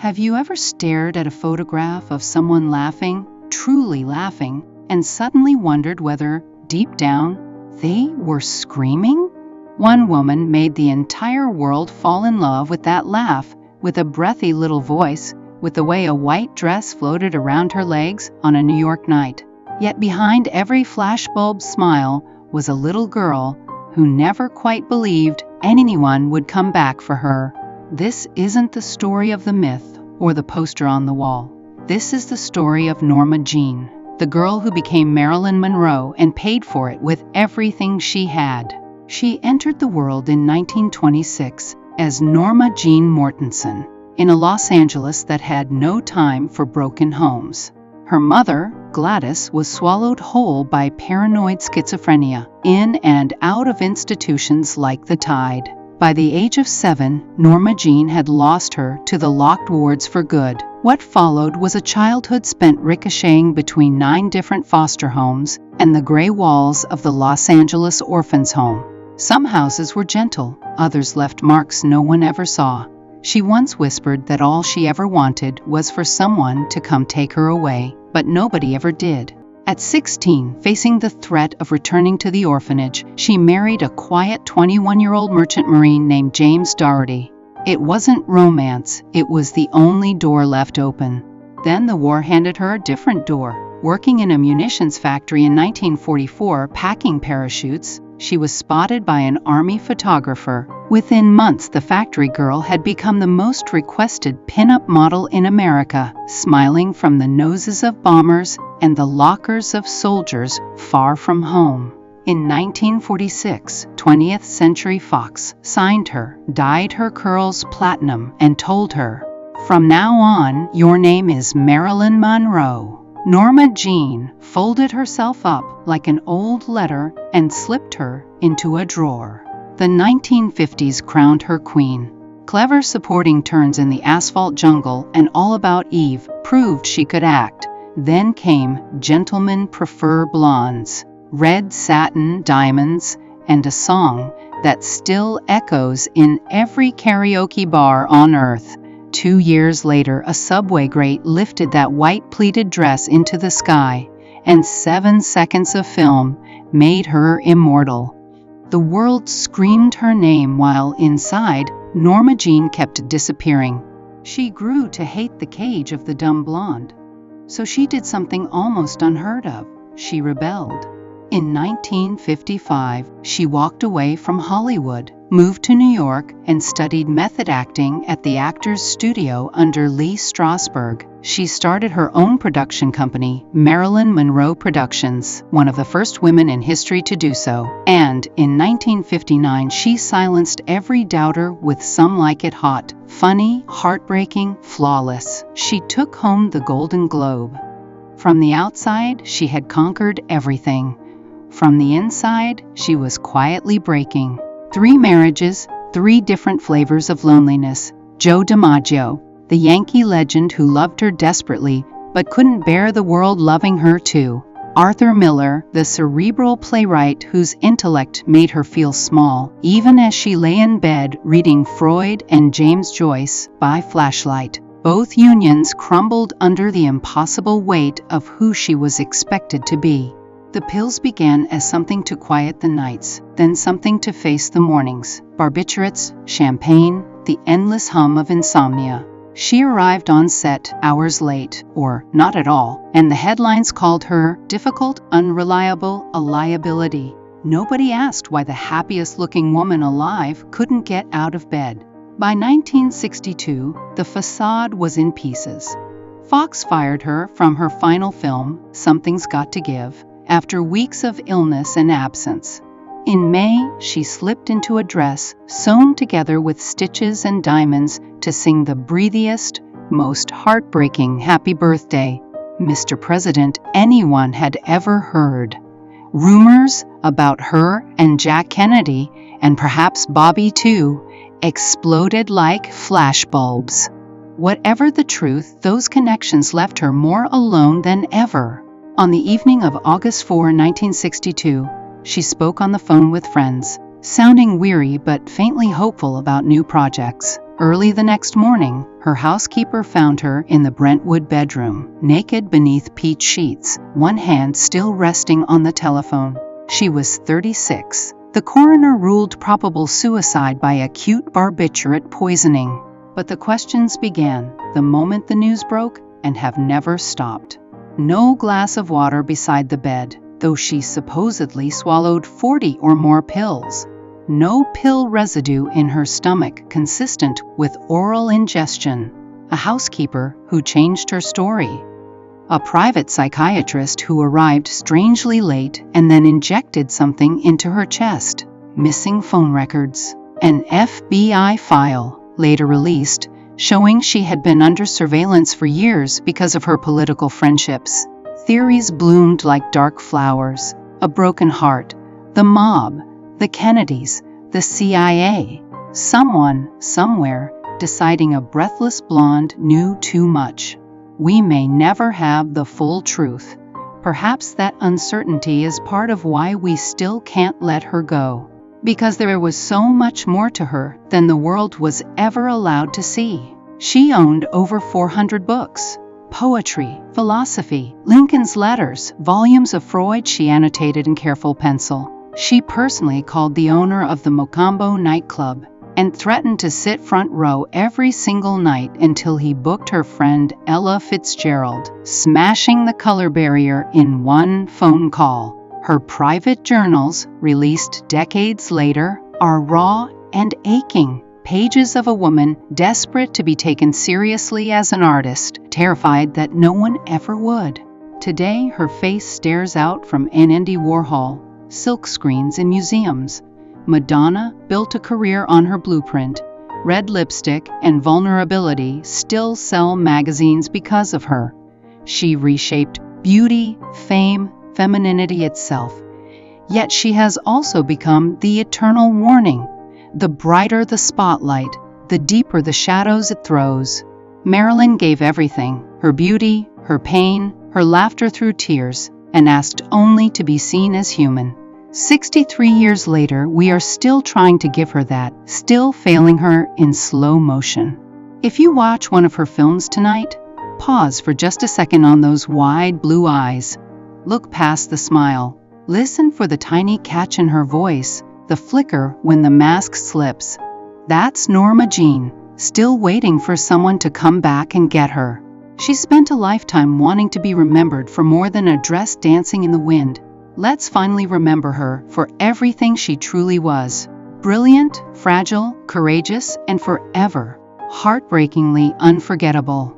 Have you ever stared at a photograph of someone laughing, truly laughing, and suddenly wondered whether, deep down, they were screaming? One woman made the entire world fall in love with that laugh, with a breathy little voice, with the way a white dress floated around her legs on a New York night. Yet behind every flashbulb smile was a little girl who never quite believed anyone would come back for her. This isn't the story of the myth or the poster on the wall. This is the story of Norma Jean, the girl who became Marilyn Monroe and paid for it with everything she had. She entered the world in 1926 as Norma Jean Mortensen in a Los Angeles that had no time for broken homes. Her mother, Gladys, was swallowed whole by paranoid schizophrenia, in and out of institutions like the tide. By the age of 7, Norma Jean had lost her to the locked wards for good. What followed was a childhood spent ricocheting between 9 different foster homes and the gray walls of the Los Angeles orphans' home. Some houses were gentle, others left marks no one ever saw. She once whispered that all she ever wanted was for someone to come take her away, but nobody ever did. At 16, facing the threat of returning to the orphanage, she married a quiet 21-year-old merchant marine named James Dougherty. It wasn't romance, it was the only door left open. Then the war handed her a different door. Working in a munitions factory in 1944, packing parachutes, she was spotted by an army photographer. Within months, the factory girl had become the most requested pin-up model in America, smiling from the noses of bombers and the lockers of soldiers far from home. In 1946, 20th Century Fox signed her, dyed her curls platinum, and told her, "From now on, your name is Marilyn Monroe." Norma Jean folded herself up like an old letter and slipped her into a drawer. The 1950s crowned her queen. Clever supporting turns in the asphalt jungle and All About Eve proved she could act. Then came Gentlemen Prefer Blondes, Red Satin Diamonds, and a song that still echoes in every karaoke bar on earth. 2 years later, a subway grate lifted that white pleated dress into the sky, and 7 seconds of film made her immortal. The world screamed her name while inside, Norma Jean kept disappearing. She grew to hate the cage of the dumb blonde. So she did something almost unheard of. She rebelled. In 1955, she walked away from Hollywood, moved to New York, and studied method acting at the Actors Studio under Lee Strasberg. She started her own production company, Marilyn Monroe Productions, one of the first women in history to do so. And in 1959, she silenced every doubter with Some Like It Hot, funny, heartbreaking, flawless. She took home the Golden Globe. From the outside, she had conquered everything. From the inside, she was quietly breaking. 3 marriages, 3 different flavors of loneliness. Joe DiMaggio, the Yankee legend who loved her desperately but couldn't bear the world loving her too. Arthur Miller, the cerebral playwright whose intellect made her feel small, even as she lay in bed reading Freud and James Joyce by flashlight. Both unions crumbled under the impossible weight of who she was expected to be. The pills began as something to quiet the nights, then something to face the mornings. Barbiturates, champagne, the endless hum of insomnia. She arrived on set hours late, or not at all, and the headlines called her difficult, unreliable, a liability. Nobody asked why the happiest-looking woman alive couldn't get out of bed. By 1962, the facade was in pieces. Fox fired her from her final film, Something's Got to Give, after weeks of illness and absence. In May, she slipped into a dress sewn together with stitches and diamonds to sing the breathiest, most heartbreaking happy birthday, Mr. President, anyone had ever heard. Rumors about her and Jack Kennedy, and perhaps Bobby too, exploded like flashbulbs. Whatever the truth, those connections left her more alone than ever. On the evening of August 4, 1962, she spoke on the phone with friends, sounding weary but faintly hopeful about new projects. Early the next morning, her housekeeper found her in the Brentwood bedroom, naked beneath peach sheets, one hand still resting on the telephone. She was 36. The coroner ruled probable suicide by acute barbiturate poisoning. But the questions began the moment the news broke and have never stopped. No glass of water beside the bed, though she supposedly swallowed 40 or more pills. No pill residue in her stomach consistent with oral ingestion. A housekeeper who changed her story. A private psychiatrist who arrived strangely late and then injected something into her chest. Missing phone records. An FBI file, later released, showing she had been under surveillance for years because of her political friendships. Theories bloomed like dark flowers. A broken heart. The mob. The Kennedys, the CIA, someone, somewhere, deciding a breathless blonde knew too much. We may never have the full truth. Perhaps that uncertainty is part of why we still can't let her go. Because there was so much more to her than the world was ever allowed to see. She owned over 400 books. Poetry, philosophy, Lincoln's letters, volumes of Freud she annotated in careful pencil. She personally called the owner of the Mocambo nightclub and threatened to sit front row every single night until he booked her friend Ella Fitzgerald, smashing the color barrier in one phone call. Her private journals, released decades later, are raw and aching. Pages of a woman desperate to be taken seriously as an artist, terrified that no one ever would. Today, her face stares out from Andy Warhol. Silk screens in museums. Madonna built a career on her blueprint. Red lipstick and vulnerability still sell magazines because of her. She reshaped beauty, fame, femininity itself. Yet she has also become the eternal warning. The brighter the spotlight, the deeper the shadows it throws. Marilyn gave everything, her beauty, her pain, her laughter through tears, and asked only to be seen as human. 63 years later, we are still trying to give her that, still failing her in slow motion. If you watch one of her films tonight, pause for just a second on those wide blue eyes. Look past the smile. Listen for the tiny catch in her voice, the flicker when the mask slips. That's Norma Jean, still waiting for someone to come back and get her. She spent a lifetime wanting to be remembered for more than a dress dancing in the wind. Let's finally remember her for everything she truly was. Brilliant, fragile, courageous, and forever heartbreakingly unforgettable.